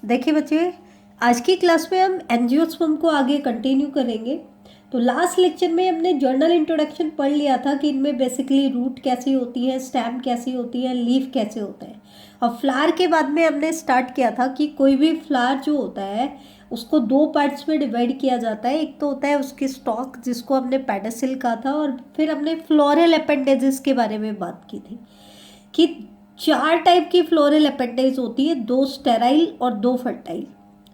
देखिए बच्चे, आज की क्लास में हम एंजियोस्पर्म को आगे कंटिन्यू करेंगे। तो लास्ट लेक्चर में हमने जर्नल इंट्रोडक्शन पढ़ लिया था कि इनमें बेसिकली रूट कैसी होती है, स्टेम कैसी होती है, लीफ कैसे होता है। और फ्लावर के बाद में हमने स्टार्ट किया था कि कोई भी फ्लावर जो होता है उसको दो पार्ट्स में डिवाइड किया जाता है। एक तो होता है उसकी स्टॉक जिसको हमने पेडसिल कहा था, और फिर हमने फ्लोरल अपेंडेजेस के बारे में बात की थी कि चार टाइप की फ्लोरल अपेंडेज होती है, दो स्टेराइल और दो fertile.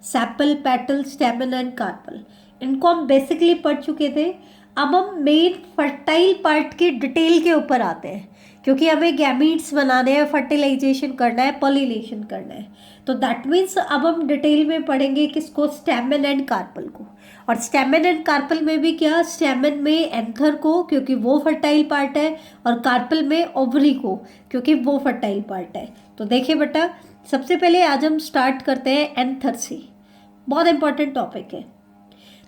Sepal, petal, stamen and carpel, इनको हम बेसिकली पढ़ चुके थे। अब हम मेन फर्टाइल पार्ट के डिटेल के ऊपर आते हैं, क्योंकि हमें गैमीट्स बनाने हैं, फर्टिलाइजेशन करना है, पॉलिनेशन करना है। तो दैट मीन्स अब हम डिटेल में पढ़ेंगे किसको, स्टेमन एंड कार्पल को। और स्टेमन एंड कार्पल में भी क्या, स्टेमन में एंथर को क्योंकि वो फर्टाइल पार्ट है, और कार्पल में ओवरी को क्योंकि वो फर्टाइल पार्ट है। तो देखिए बेटा, सबसे पहले आज हम स्टार्ट करते हैं एंथर से। बहुत इंपॉर्टेंट टॉपिक है।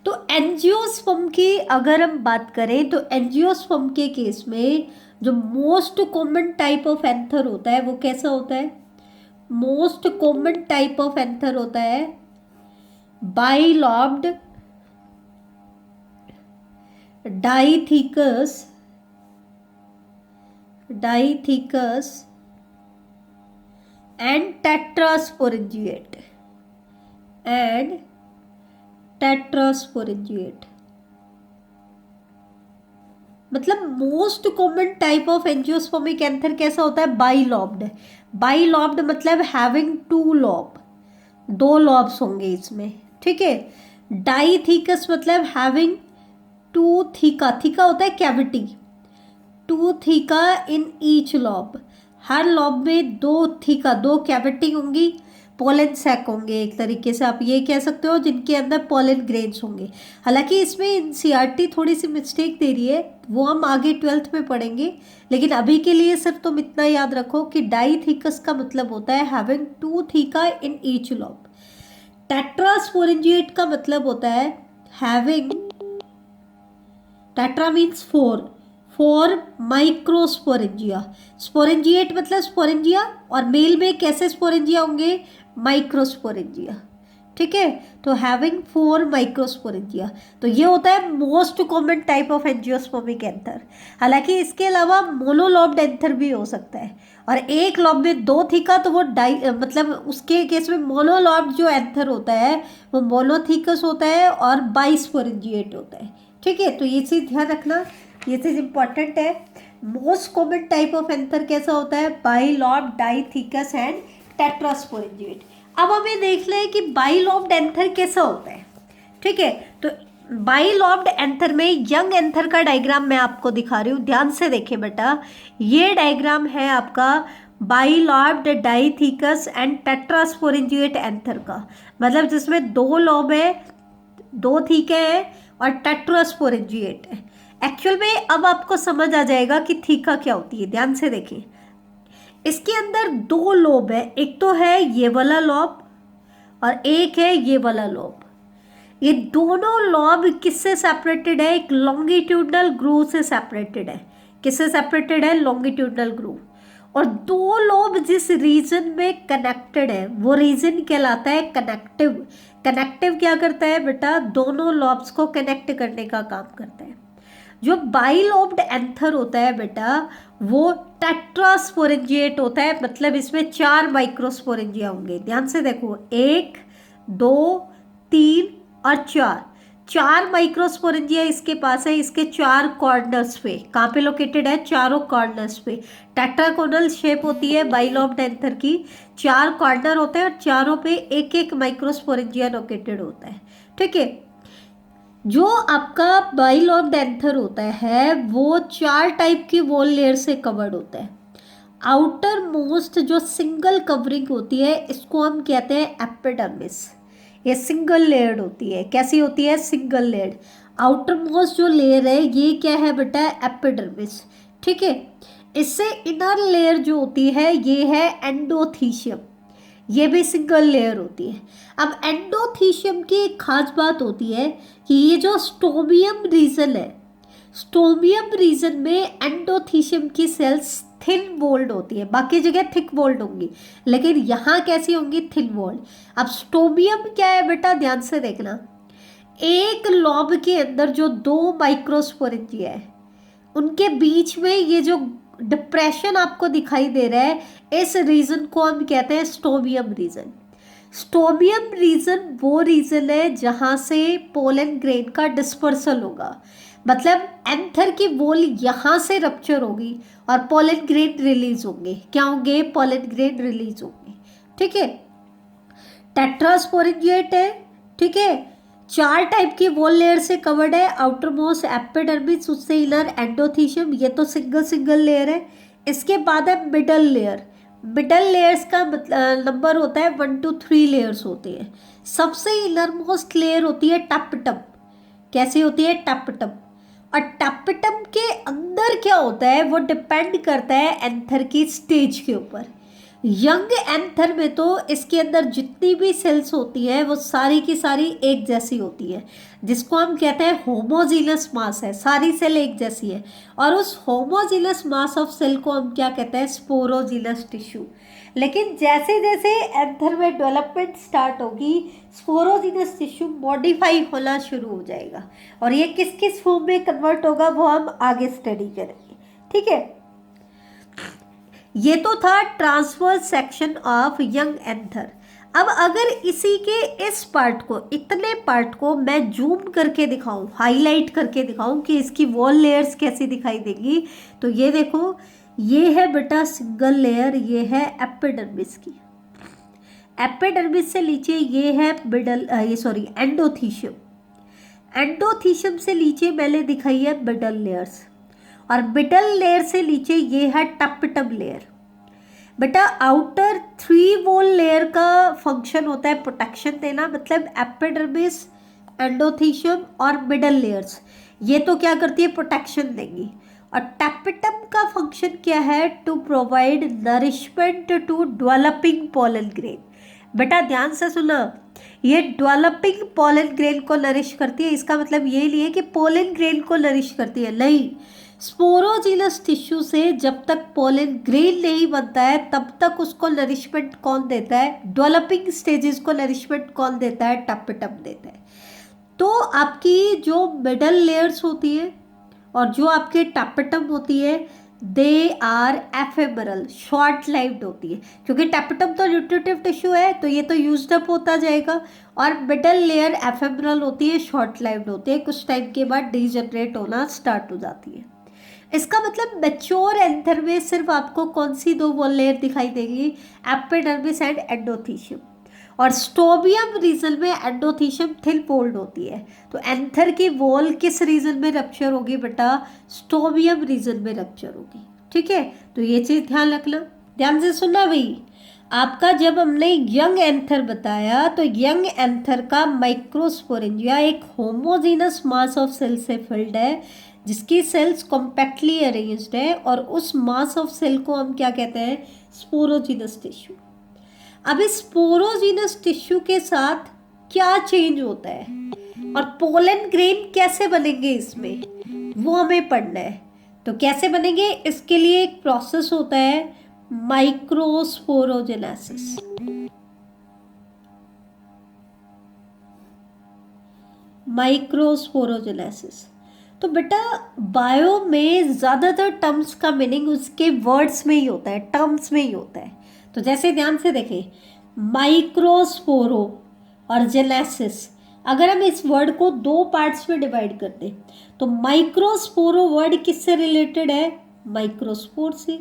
तो एंजियोस्पर्म की अगर हम बात करें तो एंजियोस्पर्म के केस में जो most common type of anther होता है वो कैसा होता है? Most common type of anther होता है बाइलॉब्ड डाइथिकस एंड टेट्रास्पोरेंजिएट मतलब most common type of angiospermic anther कैसा होता है? बाइलॉब्ड मतलब हैविंग टू लॉब, दो लॉब्स होंगे इसमें, ठीक है। डाइथिकस मतलब हैविंग टू थीका, थीका होता है cavity, two theca in each lobe, हर लॉब में दो थीका, दो कैविटी होंगी, पोलन सैक होंगे, एक तरीके से आप ये कह सकते हो, जिनके अंदर पोलन ग्रेन्स होंगे। हालांकि इसमें एनसीईआरटी थोड़ी सी मिस्टेक दे रही है, वो हम आगे 12th में पढ़ेंगे, लेकिन अभी के लिए सिर्फ तुम इतना याद रखो कि डाइथिकस का मतलब होता है having two theca in each lobe. Tetrasporangiate का मतलब होता है having, tetra means four microsporangia. Sporangiate मतलब स्पोरेंजिया, और मेल में कैसे स्पोरेंजिया होंगे? माइक्रोस्पोरेंजिया, ठीक है। तो हैविंग 4 माइक्रोस्पोरेंजिया, तो ये होता है most common type of angiospermic anther. हालांकि इसके अलावा मोनोलॉब्ड एंथर भी हो सकता है, और एक लॉब में दो थीका तो वो मतलब उसके केस में मोनोलॉब्ड जो एंथर होता है वो मोनोथीकस होता है और बाइस्पोरेंजिएट होता है, ठीक है। तो ये चीज़ ध्यान रखना, ये चीज़ इंपॉर्टेंट है। Most common type of anther कैसा होता है? बाइलॉब्ड, डाइथिकस एंड टेट्रास्पोरेंजिएट। अब हमें देख लें कि बाइलॉब्ड एंथर कैसा होता है, ठीक है। तो बाइलॉब्ड एंथर में यंग एंथर का डायग्राम मैं आपको दिखा रही हूँ, ध्यान से देखें बेटा। ये डायग्राम है आपका बाइलॉब्ड डाइथिकस एंड टेट्रास्पोरेंजिएट एंथर का, मतलब जिसमें दो लॉब है, दो थीके हैं और टेट्रास्पोरेंजिएट है। एक्चुअल में अब आपको समझ आ जाएगा कि थीका क्या होती है, ध्यान से देखें। इसके अंदर दो लोब है, एक तो है ये वाला लॉब और एक है ये वाला लॉब। ये दोनों लॉब किससे सेपरेटेड है? एक लॉन्गिट्यूडनल ग्रूव से सेपरेटेड है। किससे सेपरेटेड है? Longitudinal groove. और दो लोब जिस रीजन में कनेक्टेड है वो रीजन कहलाता है कनेक्टिव। कनेक्टिव क्या करता है बेटा? दोनों लॉब्स को कनेक्ट करने का काम करता है। जो बाइलॉब्ड एंथर होता है बेटा वो टेट्रास्पोरेंजिएट होता है, मतलब इसमें 4 माइक्रोस्पोरेंजिया होंगे। ध्यान से देखो, 1 2 3 और 4 माइक्रोस्पोरेंजिया इसके पास है। इसके 4 कॉर्नर्स पे, कहाँ पे लोकेटेड है? चारों कॉर्नर्स पे। टेट्राकोनल शेप होती है बाइलॉब्ड एंथर की, 4 कॉर्नर होते हैं और चारों पे एक एक माइक्रोस्पोरेंजिया लोकेटेड होता है, ठीक है। जो आपका बाइलॉब्ड एंथर होता है वो 4 टाइप की वॉल लेयर से कवर्ड होता है। आउटर मोस्ट जो सिंगल कवरिंग होती है इसको हम कहते हैं एपिडर्मिस। ये सिंगल लेयर्ड होती है। कैसी होती है? Single layered. आउटर मोस्ट जो लेयर है ये क्या है बेटा? एपिडर्मिस, ठीक है। इससे इनर लेयर जो होती है ये है एंडोथीशियम, ये भी सिंगल लेयर होती है। अब एंडोथीशियम की एक खास बात होती है कि ये जो स्टोमियम रीजन है, स्टोमियम रीजन में एंडोथीशियम की सेल्स थिन वॉल्ड होती है, बाकी जगह थिक वॉल्ड होंगी, लेकिन यहाँ कैसी होंगी? Thin walled. अब स्टोबियम क्या है बेटा, ध्यान से देखना, एक लॉब के अंदर जो दो माइक्रोस्पोरेंजिया है उनके बीच में ये जो डिप्रेशन आपको दिखाई दे रहा है, इस रीजन को हम कहते हैं स्टोबियम रीजन। स्टोबियम रीजन वो रीजन है जहां से पोलन ग्रेन का डिस्पर्सल होगा, मतलब एंथर की वॉल यहाँ से रप्चर होगी और पोलन ग्रेन रिलीज होंगे। क्या होंगे? पोलन ग्रेन रिलीज होंगे। ठीक है, टेट्रास्पोरेंजिएट है। ठीक है, 4 टाइप की वॉल लेयर से कवर्ड है, आउटर मोस्ट एपिडर्मिस, उससे इनर एंडोथीशियम, ये तो सिंगल सिंगल लेयर है। इसके बाद है मिडल लेयर। मिडल लेयर्स का नंबर होता है 1 to 3 लेयर्स होते हैं। सबसे इनर मोस्ट लेयर होती है टपटम। कैसी होती है? टपटम। और टपटम के अंदर क्या होता है वो डिपेंड करता है एंथर की स्टेज के ऊपर। यंग एंथर में तो इसके अंदर जितनी भी सेल्स होती है वो सारी की सारी एक जैसी होती है, जिसको हम कहते हैं होमोजीनस मास है, सारी सेल एक जैसी है। और उस होमोजीनस मास ऑफ सेल को हम क्या कहते हैं? Sporogenous tissue. लेकिन जैसे जैसे एंथर में डेवलपमेंट स्टार्ट होगी, स्पोरोजीनस टिश्यू मॉडिफाई होना शुरू हो जाएगा, और ये किस किस फॉर्म में कन्वर्ट होगा वो हम आगे स्टडी करेंगे। ठीक है, ये तो था transverse section of young anther. अब अगर इसी के इस पार्ट को, इतने पार्ट को मैं जूम करके दिखाऊं, हाईलाइट करके दिखाऊं कि इसकी वॉल लेयर्स कैसी दिखाई देंगी, तो ये देखो, ये है बेटा सिंगल लेयर, ये है एपिडर्मिस की। एपिडर्मिस से नीचे ये है एंडोथीशियम। एंडोथीशियम से नीचे मैंने दिखाई है मिडल लेयर्स, और मिडल लेयर से नीचे ये है टपटम लेयर। बेटा आउटर 3 वॉल लेयर का फंक्शन होता है प्रोटेक्शन देना, मतलब एपिडर्मिस, एंडोथीशियम और मिडल लेयर्स, ये तो क्या करती है? प्रोटेक्शन देंगी। और टपटम का फंक्शन क्या है? To provide nourishment to developing pollen grain. बेटा ध्यान से सुना, ये डेवलपिंग पोलन ग्रेन को नरिश करती है। इसका मतलब ये नहीं है कि पोलन ग्रेन को नरिश करती है, नहीं। स्पोरोजीनस टिश्यू से जब तक पोलन ग्रेन नहीं बनता है तब तक उसको नरिशमेंट कौन देता है? डेवलपिंग स्टेजेस को नरिशमेंट कौन देता है? टपटम देता है। तो आपकी जो मिडल लेयर्स होती है और जो आपके टपटम होती है, they are ephemeral, short lived होती है, क्योंकि टपटम तो न्यूट्रिटिव टिश्यू है तो ये तो यूज्ड अप होता जाएगा, और मिडल लेयर एफेमरल होती है, शॉर्ट लाइव्ड होती है, कुछ टाइम के बाद डिजनरेट होना स्टार्ट हो जाती है। इसका मतलब मैच्योर एंथर में सिर्फ आपको कौन सी 2 वॉल लेयर दिखाई देगी? Epidermis and endothecium. और स्टोबियम रीजन में एंडोथीशियम थिन वॉल्ड होती है। तो एंथर की वॉल किस रीजन में रप्चर होगी बेटा? स्टोबियम रीजन में रप्चर होगी। ठीक है, तो ये चीज ध्यान रखना, ध्यान से सुनना भाई। आपका जब हमने यंग एंथर बताया तो यंग एंथर का माइक्रोस्पोरेंजिया एक होमोजीनस मास ऑफ सेल से फिल्ड है, जिसकी सेल्स कॉम्पैक्टली अरेंज्ड है, और उस मास ऑफ सेल को हम क्या कहते हैं? Sporogenous tissue. अब इस स्पोरोजीनस टिश्यू के साथ क्या चेंज होता है और पोलन ग्रेन कैसे बनेंगे इसमें, वो हमें पढ़ना है। तो कैसे बनेंगे, इसके लिए एक प्रोसेस होता है माइक्रोस्पोरोजेनेसिस। माइक्रोस्पोरोजेनेसिस। तो बेटा बायो में ज़्यादातर टर्म्स का मीनिंग उसके वर्ड्स में ही होता है, टर्म्स में ही होता है। तो जैसे ध्यान से देखें, माइक्रोस्पोरो और जेनेसिस, अगर हम इस वर्ड को 2 पार्ट्स में डिवाइड कर दें तो माइक्रोस्पोरो वर्ड किससे रिलेटेड है? माइक्रोस्पोर से।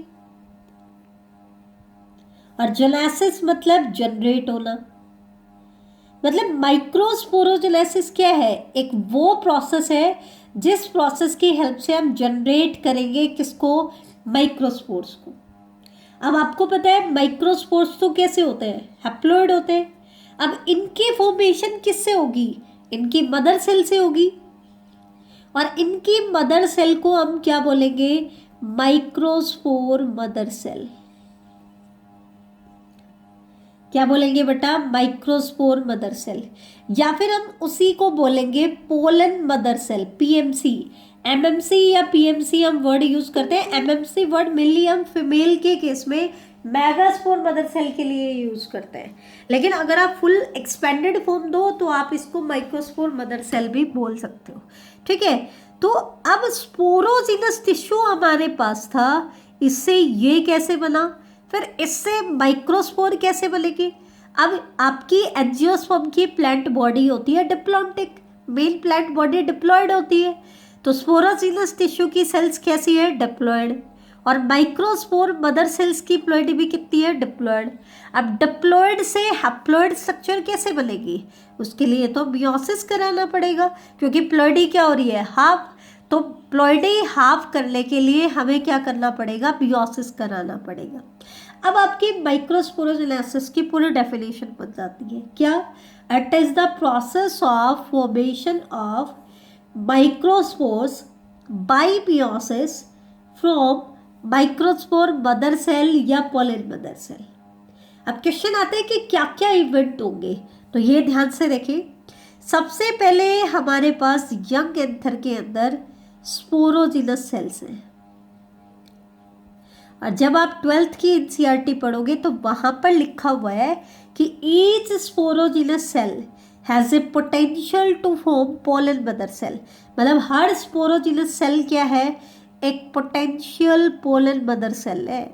और जेनेसिस मतलब जनरेट होना। मतलब माइक्रोस्पोरोजेनेसिस क्या है? एक वो प्रोसेस है जिस प्रोसेस की हेल्प से हम जनरेट करेंगे किसको? माइक्रोस्पोर्स को। अब आपको पता है माइक्रोस्पोर्स तो कैसे होते हैं? हैप्लॉइड होते हैं। अब इनकी फॉर्मेशन किससे होगी? इनकी मदर सेल से होगी, और इनकी मदर सेल को हम क्या बोलेंगे? Microspore mother cell. क्या बोलेंगे बेटा, माइक्रोस्पोर मदर सेल, या फिर हम उसी को बोलेंगे pollen mother cell, PMC. MMC या पीएमसी हम वर्ड यूज करते हैं। एमएमसी वर्ड मेनली हम फीमेल के केस में मेगास्पोर मदर सेल के लिए यूज करते हैं, लेकिन अगर आप फुल एक्सपेंडेड फॉर्म दो तो आप इसको माइक्रोस्पोर मदर सेल भी बोल सकते हो, ठीक है। तो अब स्पोरोजिनस टिश्यू हमारे पास था, इससे ये कैसे बना, फिर इससे माइक्रोस्पोर कैसे बनेगी। अब आपकी एंजियोस्पर्म की प्लांट बॉडी होती है diplontic, main plant body diploid होती है, तो स्पोरोजिनस टिश्यू की सेल्स कैसी है, डिप्लॉयड, और माइक्रोस्पोर मदर सेल्स की प्लॉइडी भी कितनी है, डिप्लॉयड। अब डिप्लॉयड से हैप्लॉयड स्ट्रक्चर कैसे बनेगी, उसके लिए तो मियोसिस कराना पड़ेगा, क्योंकि प्लॉइडी क्या हो रही है, हाफ, तो प्लॉइडी हाफ करने के लिए हमें क्या करना पड़ेगा, मियोसिस कराना पड़ेगा। अब आपकी माइक्रोस्पोरोजेनेसिस की पूरी डेफिनेशन बन जाती है, क्या, it is the process of formation of microspores by meiosis from microspore mother cell या पोलन मदर सेल। अब क्वेश्चन आते हैं कि क्या क्या इवेंट होंगे, तो ये ध्यान से देखिए। सबसे पहले हमारे पास यंग एंथर के अंदर स्पोरोजिनस सेल्स हैं, और जब आप 12th की एनसीईआरटी पढ़ोगे तो वहां पर लिखा हुआ है कि each sporogenous cell has a potential to form pollen mother cell, मतलब हर स्पोरोजिनस सेल क्या है, एक पोटेंशियल पोलन मदर सेल है।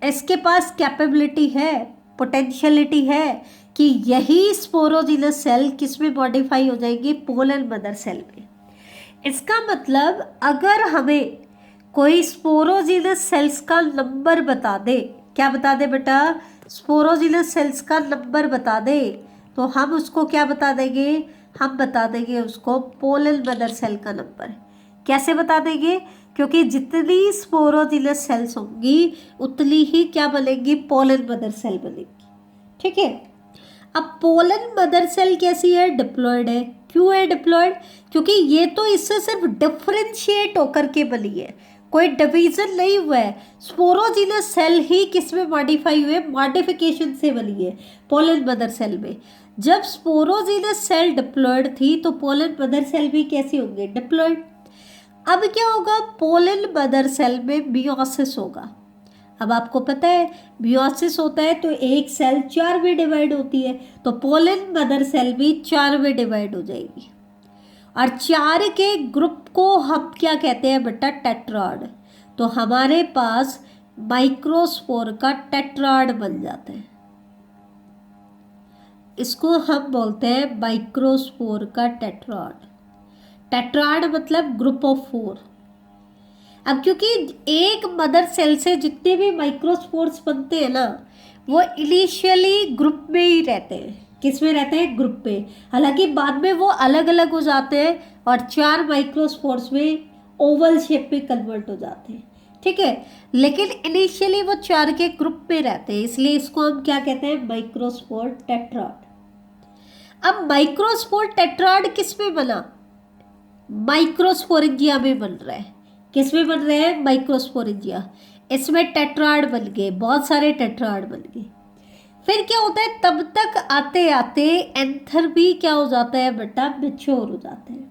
इसके पास कैपेबिलिटी है, पोटेंशियलिटी है कि यही स्पोरोजिनस सेल किस में मॉडिफाई हो जाएगी, पोलन मदर सेल में। इसका मतलब अगर हमें कोई स्पोरोजिनस सेल्स का नंबर बता दे, क्या बता दे बेटा, स्पोरोजिनस सेल्स का नंबर बता दे, तो हम उसको क्या बता देंगे, हम बता देंगे उसको पोलन मदर सेल का नंबर। कैसे बता देंगे, क्योंकि जितनी स्पोरोजिनस सेल्स होंगी उतनी ही क्या बनेगी, पोलन मदर सेल बनेगी, ठीक है। अब पोलन मदर सेल कैसी है, डिप्लॉयड है। क्यों है डिप्लॉयड, क्योंकि ये तो इससे सिर्फ डिफरेंशिएट होकर के बनी है, कोई डिवीजन नहीं हुआ है। स्पोरोजिनस सेल ही किस में मॉडिफाई हुए, मॉडिफिकेशन से बनी है पोलन मदर सेल में। जब स्पोरोजिनस सेल डिप्लॉयड थी तो पोलन मदर सेल भी कैसी होंगे, डिप्लॉयड। अब क्या होगा, पोलन मदर सेल में मियोसिस होगा। अब आपको पता है मियोसिस होता है तो एक सेल 4 में डिवाइड होती है, तो पोलन मदर सेल भी 4 में डिवाइड हो जाएगी, और 4 के ग्रुप को हम क्या कहते हैं बेटा, टेट्राड। तो हमारे पास माइक्रोस्पोर का टेट्राड बन जाता है, इसको हम बोलते हैं माइक्रोस्पोर का टेट्राड। टेट्राड मतलब ग्रुप ऑफ 4। अब क्योंकि एक मदर सेल से जितने भी माइक्रोस्पोर्स बनते हैं ना, वो इनिशियली ग्रुप में ही रहते हैं, किस में रहते हैं, ग्रुप में। हालांकि बाद में वो अलग अलग हो जाते हैं और 4 माइक्रोस्पोर्स में ओवल शेप में कन्वर्ट हो जाते हैं, ठीक है। लेकिन इनिशियली वो 4 के ग्रुप में रहते हैं, इसलिए इसको हम क्या कहते हैं, माइक्रोस्पोर टेट्राड। अब माइक्रोस्पोर टेट्राड किस में बना, माइक्रोस्पोरेंजिया में बन रहा है। किस में बन रहे हैं, माइक्रोस्पोरेंजिया। इसमें टेट्राड बन गए, बहुत सारे टेट्राड बन गए। फिर क्या होता है, तब तक आते आते एंथर भी क्या हो जाता है बेटा, मैच्योर हो जाते हैं।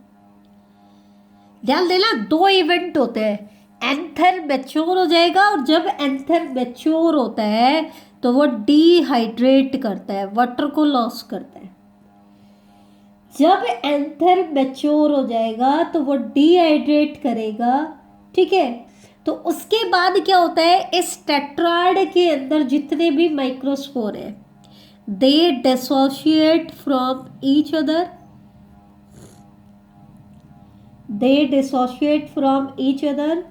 ध्यान देना, 2 इवेंट होते हैं, एंथर मैच्योर हो जाएगा, और जब एंथर मैच्योर होता है तो वो डिहाइड्रेट करता है, वाटर को लॉस करता है। जब एंथर मैच्योर हो जाएगा तो वो डिहाइड्रेट करेगा, ठीक है। तो उसके बाद क्या होता है, इस टेट्राड के अंदर जितने भी माइक्रोस्पोर है, they dissociate from each other, they dissociate from each other,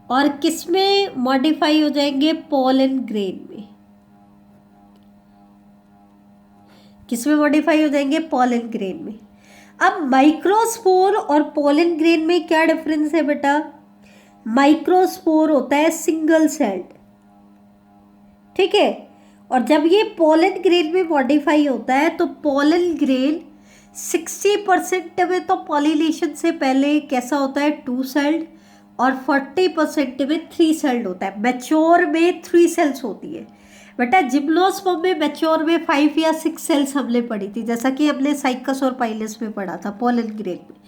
और किस में मॉडिफाई हो जाएंगे, पोलन ग्रेन में। किस में मॉडिफाई हो जाएंगे, पोलन ग्रेन में। अब माइक्रोस्पोर और पोलन ग्रेन में क्या डिफरेंस है बेटा, माइक्रोस्पोर होता है सिंगल सेल्ड, ठीक है, और जब ये पोलन ग्रेन में मॉडिफाई होता है तो पोलन ग्रेन 60% में तो पॉलिनेशन से पहले कैसा होता है, 2 सेल्ड, और 40% में 3 सेल्ड होता है। मैच्योर में 3 सेल्स होती है, बेटा जिम्नोस्पर्म में मैच्योर में 5 या 6 सेल्स हमने पढ़ी थी, जैसा कि हमने साइकस और पाइलस में पढ़ा था पोलन ग्रेन में।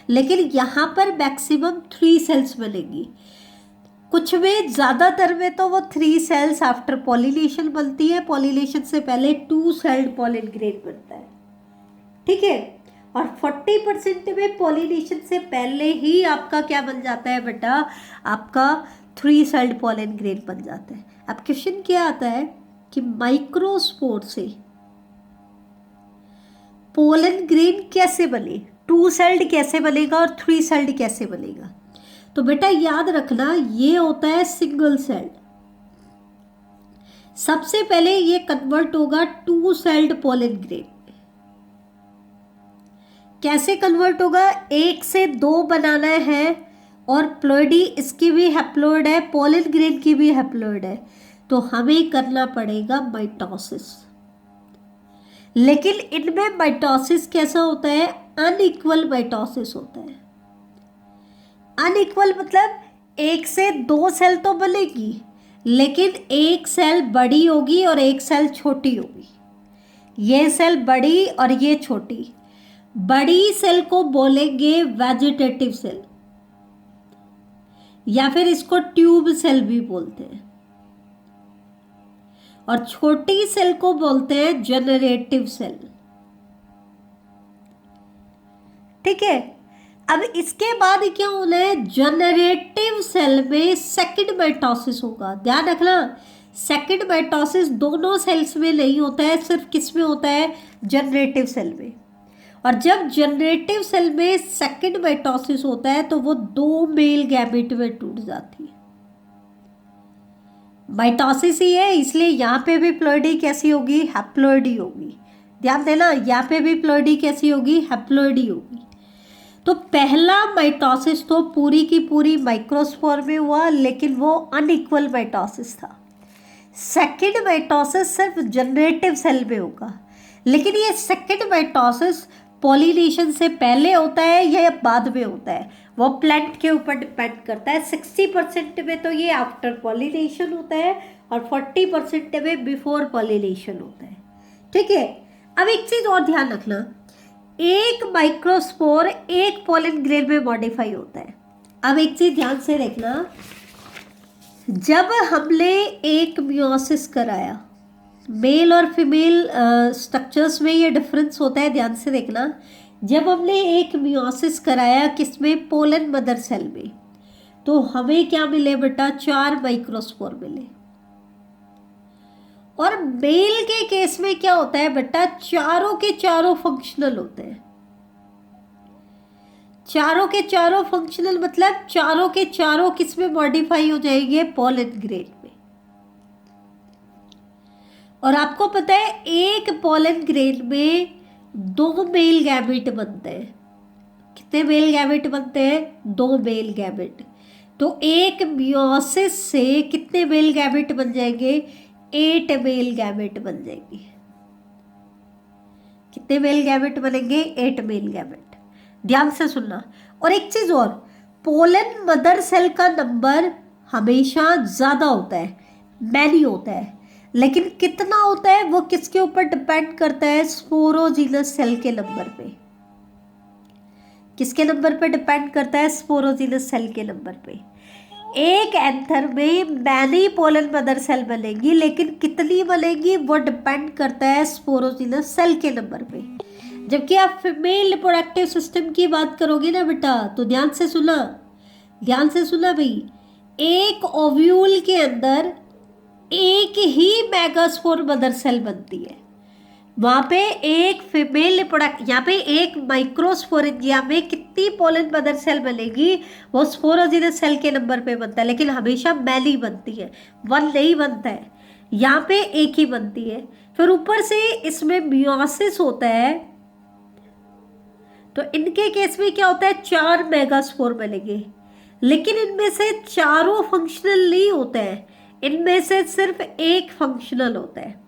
लेकिन यहाँ पर मैक्सिमम 3 सेल्स बनेगी, कुछ में ज़्यादातर में तो वो 3 सेल्स आफ्टर पॉलिनेशन बनती है, पॉलिनेशन से पहले 2 सेल्ड पोलन ग्रेन बनता है, ठीक है। और 40% में पॉलिनेशन से पहले ही आपका क्या बन जाता है बेटा, आपका 3 सेल्ड पोलन ग्रेन बन जाता है। अब क्वेश्चन क्या आता है कि माइक्रोस्पोर से पोलन ग्रेन कैसे बने, 2 सेल्ड कैसे बनेगा और 3 सेल्ड कैसे बनेगा। तो बेटा याद रखना ये होता है सिंगल सेल्ड। सबसे पहले ये कन्वर्ट होगा 2 सेल्ड पोलन ग्रेन। कैसे कन्वर्ट होगा, 1 से 2 बनाना है और प्लॉइडी इसकी भी हैप्लॉइड है, पोलन ग्रेन की भी हैप्लॉइड है, तो हमें करना पड़ेगा माइटोसिस। लेकिन इनमें माइटोसिस कैसा होता है, अनइक्वल माइटोसिस होता है। अनइक्वल मतलब 1 से 2 सेल तो बनेगी, लेकिन 1 सेल बड़ी होगी और 1 सेल छोटी होगी। ये सेल बड़ी और ये छोटी। बड़ी सेल को बोलेंगे वेजिटेटिव सेल या फिर इसको ट्यूब सेल भी बोलते हैं, और छोटी सेल को बोलते हैं जनरेटिव सेल, ठीक है। अब इसके बाद क्या होना है, जनरेटिव सेल में सेकंड माइटोसिस होगा। ध्यान रखना, सेकंड माइटोसिस दोनों सेल्स में नहीं होता है, सिर्फ किस में होता है, जनरेटिव सेल में। और जब जनरेटिव सेल में सेकंड माइटोसिस होता है तो वो 2 मेल गैमेट में टूट जाती है। माइटोसिस ही है, इसलिए यहाँ पे भी प्लॉइडी कैसी होगी, हैप्लॉइडी होगी। ध्यान देना, यहाँ पे भी प्लॉइडी कैसी होगी, हैप्लॉइडी होगी। तो पहला माइटोसिस तो पूरी की पूरी माइक्रोस्पोर में हुआ, लेकिन वो अनइक्वल माइटोसिस था। सेकंड माइटोसिस सिर्फ जनरेटिव सेल में होगा, लेकिन ये सेकंड माइटोसिस पॉलिनेशन से पहले होता है या बाद में होता है, वो प्लांट के ऊपर डिपेंड करता है। 60% में तो ये आफ्टर पॉलिनेशन होता है और 40% में बिफोर पॉलिनेशन होता है, ठीक है। अब एक चीज और ध्यान रखना, एक माइक्रोस्पोर एक पोलन ग्रेन में मॉडिफाई होता है। अब एक चीज ध्यान से देखना, जब हमने एक मियोसिस कराया, मेल और फीमेल स्ट्रक्चर्स में ये डिफरेंस होता है, ध्यान से देखना। जब हमने एक मियोसिस कराया किसमें, पोलन मदर सेल में, तो हमें क्या मिले बेटा, 4 माइक्रोस्पोर मिले। और मेल के केस में क्या होता है बेटा, चारों के चारों फंक्शनल होते हैं। चारों के चारों फंक्शनल मतलब चारों के चारों किस में मॉडिफाई हो जाएंगे, पोलन ग्रेन में। और आपको पता है एक पोलन ग्रेन में 2 मेल गैमेट बनते हैं। कितने मेल गैमेट बनते हैं, 2 मेल गैमेट। तो एक मियोसिस से कितने मेल गैमेट बन जाएंगे, 8 मेल गैमेट बन जाएंगे। कितने मेल गैमेट बनेंगे, 8 मेल गैमेट। ध्यान से सुनना। और एक चीज और, पोलन मदर सेल का नंबर हमेशा ज्यादा होता है, मैनी होता है, लेकिन कितना होता है वो किसके ऊपर डिपेंड करता है, स्पोरोजीनस सेल के नंबर पे। किसके नंबर पे डिपेंड करता है, स्पोरोजीनस सेल के नंबर पे। एक एंथर में मैनी पोलन मदर सेल बनेगी, लेकिन कितनी बनेगी वो डिपेंड करता है स्पोरोजीनस सेल के नंबर पे। जबकि आप फीमेल रिप्रोडक्टिव सिस्टम की बात करोगे ना बेटा, तो ध्यान से सुना, ध्यान से सुना भाई, एक ओव्यूल के अंदर एक ही मेगास्पोर मदर सेल बनती है। वहां पे एक फीमेल रिप्रोडक्ट, यहाँ पे एक माइक्रोस्पोरेंजिया में कितनी पोलन मदर सेल बनेगी, वो स्पोरोजीनस सेल के नंबर पे बनता है, लेकिन हमेशा मैली बनती है, 1 नहीं बनता है। यहाँ पे एक ही बनती है। फिर ऊपर से इसमें मियोसिस होता है, तो इनके केस में क्या होता है, 4 मेगास्पोर बनेंगे, लेकिन इनमें से चारों फंक्शनल नहीं होते हैं, इनमें से सिर्फ एक फंक्शनल होता है,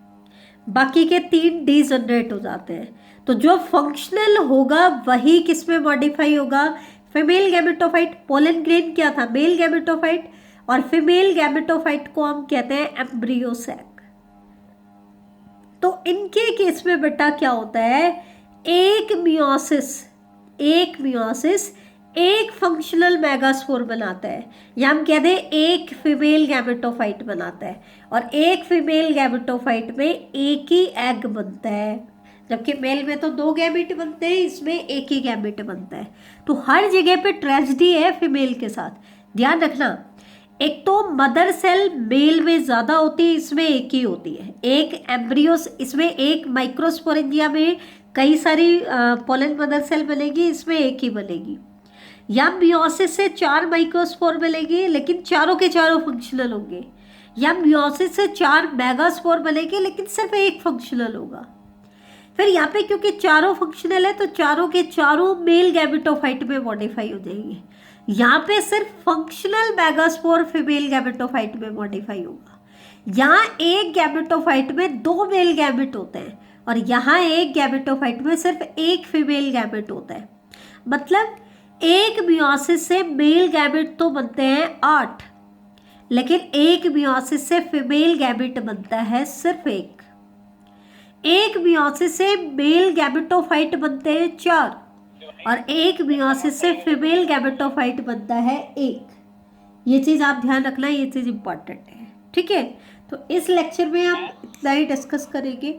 बाकी के 3 डीजनरेट हो जाते हैं। तो जो फंक्शनल होगा वही किस में मॉडिफाई होगा, फीमेल गैमेटोफाइट। पोलन ग्रेन क्या था, मेल गैमेटोफाइट, और फीमेल गैमेटोफाइट को हम कहते हैं एम्ब्रियो सैक। तो इनके केस में बेटा क्या होता है, एक मियोसिस एक फंक्शनल मेगास्पोर बनाता है, या हम कह दें एक फीमेल गैमेटोफाइट बनाता है, और एक फीमेल गैमेटोफाइट में एक ही एग बनता है, जबकि मेल में तो 2 गैमेट बनते हैं, इसमें एक ही गैमेट बनता है। तो हर जगह पे ट्रेजेडी है फीमेल के साथ, ध्यान रखना। एक तो मदर सेल मेल में ज़्यादा होती है, इसमें एक ही होती है, एक एम्ब्रियोस, इसमें एक माइक्रोस्पोरेंजिया में कई सारी पोलन मदर सेल बनेगी, इसमें एक ही बनेगी। या मियोसिस से 4 माइक्रोस्पोर बनेगी, लेकिन चारों के चारों फंक्शनल होंगे, या मियोसिस से 4 मेगास्पोर बनेंगे, लेकिन सिर्फ एक फंक्शनल होगा। फिर यहाँ पे क्योंकि चारों फंक्शनल है तो चारों के चारों मेल गैमेटोफाइट में मॉडिफाई हो जाएंगे। यहाँ पे सिर्फ फंक्शनल मेगास्पोर फीमेल गैमेटोफाइट में मॉडिफाई होगा। यहाँ एक गैमेटोफाइट में 2 मेल गैमेट होते हैं, और यहाँ एक गैमेटोफाइट में सिर्फ एक फीमेल गैमेट होता है। मतलब एक मियोसिस से मेल गैमेट तो बनते हैं 8, लेकिन एक मियोसिस से फीमेल गैमेट बनता है सिर्फ एक मियोसिस से मेल गैमेटोफाइट बनते हैं 4, और एक मियोसिस से फीमेल गैमेटोफाइट बनता है 1। ये चीज़ आप ध्यान रखना, ये चीज़ इंपॉर्टेंट है, ठीक है। तो इस लेक्चर में हम इतना ही डिस्कस करेंगे।